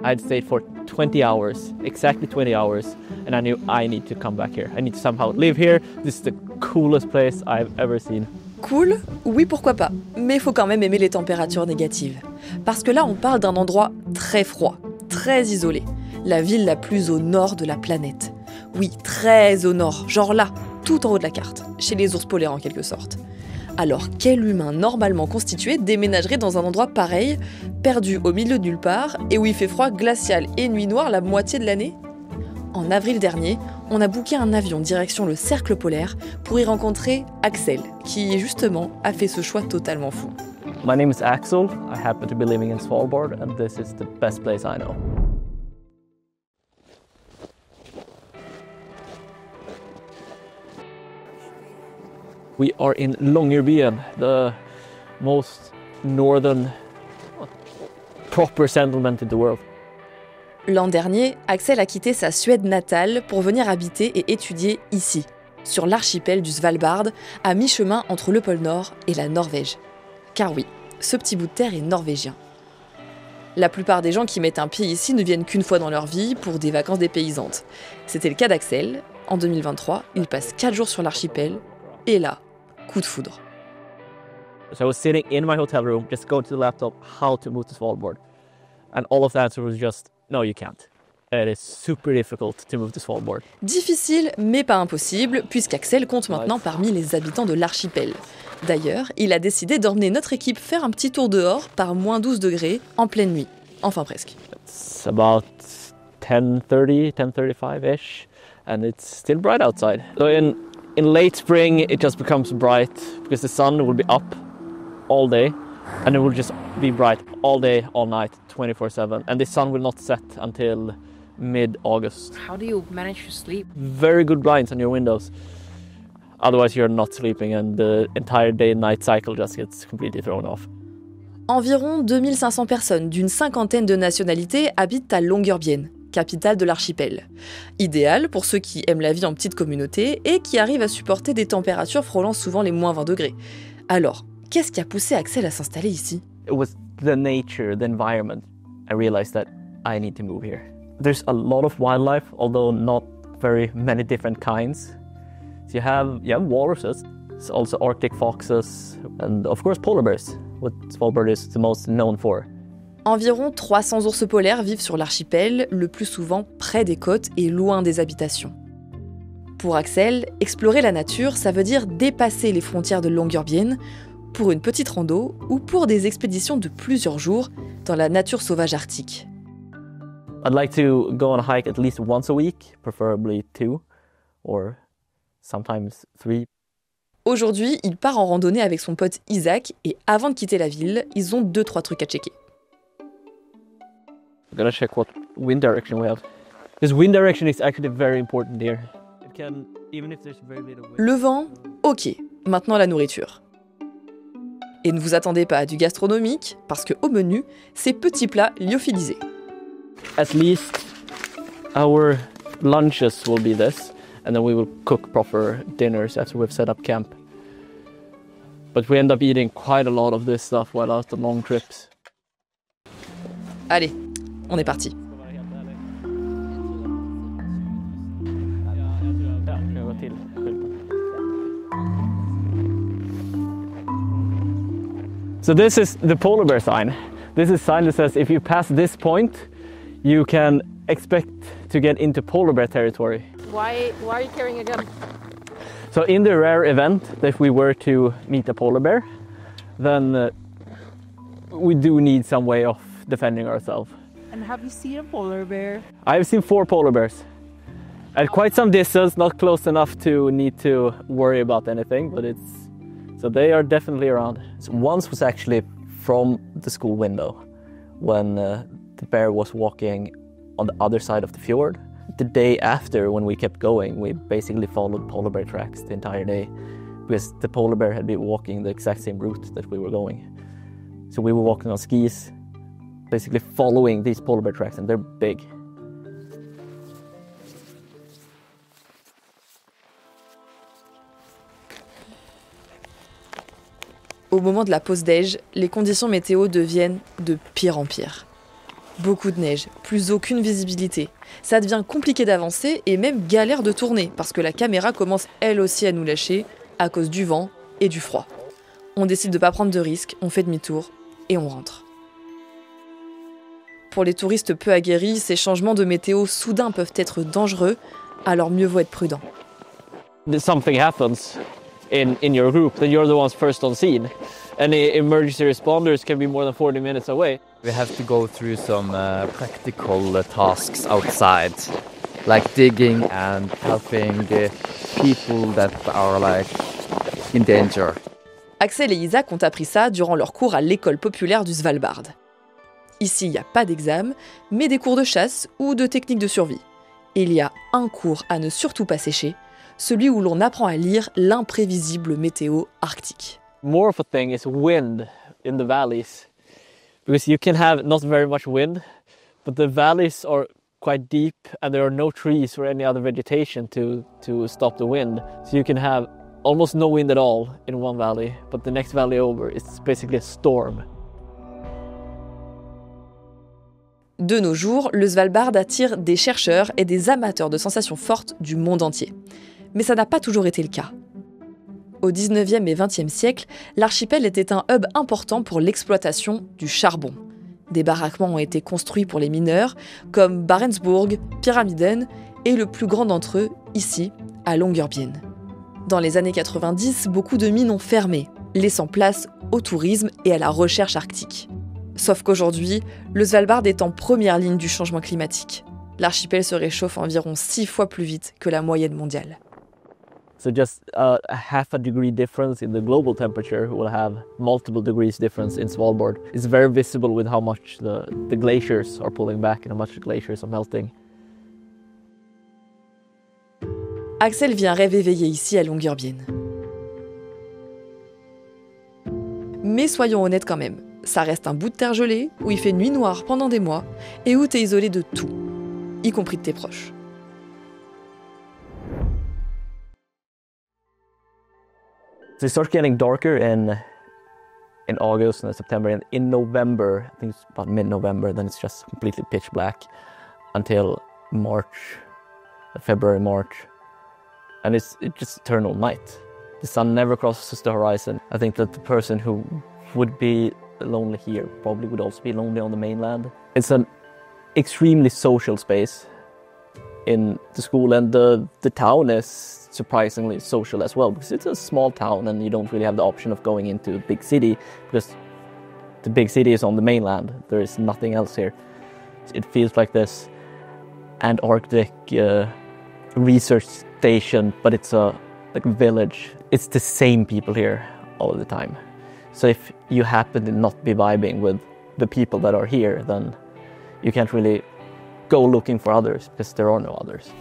I'd stayed for 20 hours, exactly 20 hours, and I knew I need to come back here. I need to somehow live here. This is the coolest place I've ever seen. Cool? Oui, pourquoi pas. Mais il faut quand même aimer les températures négatives. Parce que là, on parle d'un endroit très froid, très isolé. La ville la plus au nord de la planète. Oui, très au nord, genre là, tout en haut de la carte, chez les ours polaires en quelque sorte. Alors, quel humain normalement constitué déménagerait dans un endroit pareil, perdu au milieu de nulle part, et où il fait froid glacial et nuit noire la moitié de l'année? En avril dernier, on a booké un avion direction le cercle polaire pour y rencontrer Axel, qui justement a fait ce choix totalement fou. My name is Axel. I happen to be living in Svalbard, and this is the best place I know. We are in Longyearbyen, the most northern proper settlement in the world. L'an dernier, Axel a quitté sa Suède natale pour venir habiter et étudier ici, sur l'archipel du Svalbard, à mi-chemin entre le pôle Nord et la Norvège. Car oui, ce petit bout de terre est norvégien. La plupart des gens qui mettent un pied ici ne viennent qu'une fois dans leur vie pour des vacances dépaysantes. C'était le cas d'Axel. En 2023, il passe 4 jours sur l'archipel, et là, coup de foudre. So I was sitting in my hotel room, just going to the laptop, how to move to Svalbard. And all of the answer was just, no, you can't. It is super difficult to move to Svalbard. Difficile, mais pas impossible, puisqu'Axel compte maintenant parmi les habitants de l'archipel. D'ailleurs, il a décidé d'emmener notre équipe faire un petit tour dehors par moins 12 degrés en pleine nuit. Enfin presque. It's about 10:30, 10:35-ish, and it's still bright outside. So in late spring, it just becomes bright because the sun will be up all day, and it will just be bright all day, all night, 24/7. And the sun will not set until mid-August. How do you manage to sleep? Very good blinds on your windows. Otherwise, you're not sleeping, and the entire day-night cycle just gets completely thrown off. Environ 2500 personnes d'une cinquantaine de nationalités habitent à Longyearbyen, capitale de l'archipel. Idéal pour ceux qui aiment la vie en petite communauté et qui arrivent à supporter des températures frôlant souvent les moins 20 degrés. Alors, qu'est-ce qui a poussé Axel à s'installer ici? It was the nature, the environment. I realized that I need to move here. There's a lot of wildlife, although not very many different kinds. So you have walruses, it's also Arctic foxes, and of course polar bears, what Svalbard is the most known for. Environ 300 ours polaires vivent sur l'archipel, le plus souvent près des côtes et loin des habitations. Pour Axel, explorer la nature, ça veut dire dépasser les frontières de Longyearbyen pour une petite rando ou pour des expéditions de plusieurs jours dans la nature sauvage arctique. I'd like to go on a hike at least once a week, preferably 2 or sometimes 3. Aujourd'hui, il part en randonnée avec son pote Isaac et avant de quitter la ville, ils ont 2-3 trucs à checker. I'm gonna check what wind direction we have. This wind direction is actually very important here. It can, even if there's very little wind. Le vent, ok. Maintenant la nourriture. Et ne vous attendez pas à du gastronomique, parce qu'au menu, c'est petits plats lyophilisés. At least our lunches will be this, and then we will cook proper dinners after we've set up camp. But we end up eating quite a lot of this stuff while out on long trips. Allez, on est parti. So this is the polar bear sign. This is a sign that says if you pass this point, you can expect to get into polar bear territory. Why are you carrying a gun? So in the rare event that we were to meet a polar bear, then we do need some way of defending ourselves. And have you seen a polar bear? I've seen 4 polar bears. At quite some distance, not close enough to need to worry about anything, but so they are definitely around. So once was actually from the school window when the bear was walking on the other side of the fjord. The day after, when we kept going, we basically followed polar bear tracks the entire day because the polar bear had been walking the exact same route that we were going. So we were walking on skis, basically following these polar bear tracks, and they're big. Au moment de la pause déj, les conditions météo deviennent de pire en pire. Beaucoup de neige, plus aucune visibilité. Ça devient compliqué d'avancer et même galère de tourner parce que la caméra commence elle aussi à nous lâcher à cause du vent et du froid. On décide de ne pas prendre de risques, on fait demi-tour et on rentre. Pour les touristes peu aguerris, ces changements de météo soudains peuvent être dangereux, alors mieux vaut être prudent. Something happens in your group, then you're the ones first on scene. Any emergency responders can be more than 40 minutes away. We have to go through some practical tasks outside, like digging and helping the people that are like in danger. Axel et Isaac ont appris ça durant leur cours à l'école populaire du Svalbard. Ici, il n'y a pas d'examen, mais des cours de chasse ou de techniques de survie. Et il y a un cours à ne surtout pas sécher, celui où l'on apprend à lire l'imprévisible météo arctique. More of a thing is wind in the valleys, because you can have not very much wind, but the valleys are quite deep and there are no trees or any other vegetation to stop the wind. So you can have almost no wind at all in one valley, but the next valley over is basically a storm. De nos jours, le Svalbard attire des chercheurs et des amateurs de sensations fortes du monde entier. Mais ça n'a pas toujours été le cas. Au 19e et 20e siècle, l'archipel était un hub important pour l'exploitation du charbon. Des baraquements ont été construits pour les mineurs, comme Barentsburg, Pyramiden et le plus grand d'entre eux, ici, à Longyearbyen. Dans les années 90, beaucoup de mines ont fermé, laissant place au tourisme et à la recherche arctique. Sauf qu'aujourd'hui, le Svalbard est en première ligne du changement climatique. L'archipel se réchauffe environ 6 fois plus vite que la moyenne mondiale. So just a half a degree difference in the global temperature will have multiple degrees difference in Svalbard. It's very visible with how much the glaciers are pulling back and how much the glaciers are melting. Axel vit un rêve éveillé ici à Longyearbyen. Mais soyons honnêtes quand même, ça reste un bout de terre gelée où il fait nuit noire pendant des mois et où t'es isolé de tout, y compris de tes proches. So it starts getting darker in August and September, and in November, I think it's about mid-November, then it's just completely pitch black until March, February, March, and it's just eternal night. The sun never crosses the horizon. I think that the person who would be lonely here probably would also be lonely on the mainland. It's an extremely social space in the school, and the town is surprisingly social as well, because it's a small town and you don't really have the option of going into a big city because the big city is on the mainland. There is nothing else here. It feels like this Antarctic research station, but it's a village. It's the same people here all the time. So if you happen to not be vibing with the people that are here, then you can't really go looking for others because there are no others.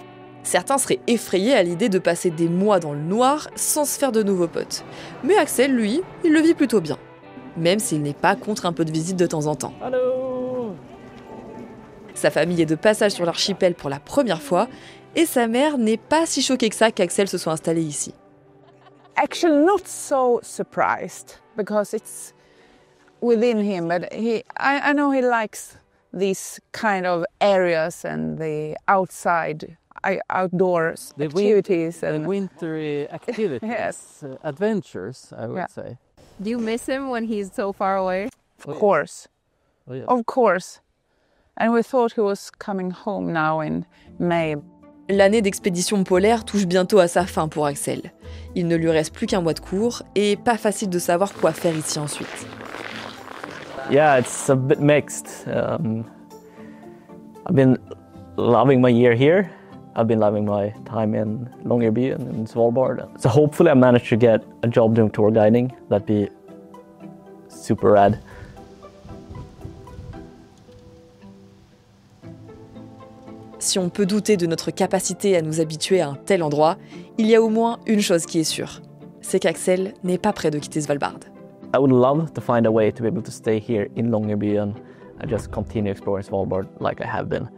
Certains seraient effrayés à l'idée de passer des mois dans le noir sans se faire de nouveaux potes. Mais Axel, lui, il le vit plutôt bien. Même s'il n'est pas contre un peu de visite de temps en temps. Hello. Sa famille est de passage sur l'archipel pour la première fois et sa mère n'est pas si choquée que ça qu'Axel se soit installé ici. Actually, not so surprised because it's within him, but I know he likes these kind of areas and the outdoors activities and wintry activities, Yes. Adventures, I would Yeah. say. Do you miss him when he's so far away? Oh, Of course. Oh, yeah. Of course. And we thought he was coming home now in May. L'année d'expédition polaire touche bientôt à sa fin pour Axel. Il ne lui reste plus qu'un mois de cours et pas facile de savoir quoi faire ici ensuite. Yeah, it's a bit mixed. I've been loving my year here. I've been loving my time in Longyearbyen and Svalbard. So hopefully I manage to get a job doing tour guiding. That'd be super rad. Si on peut douter de notre capacité à nous habituer à un tel endroit, il y a au moins une chose qui est sûre. C'est qu'Axel n'est pas prêt de quitter Svalbard. I would love to find a way to be able to stay here in Longyearbyen and just continue exploring Svalbard like I have been.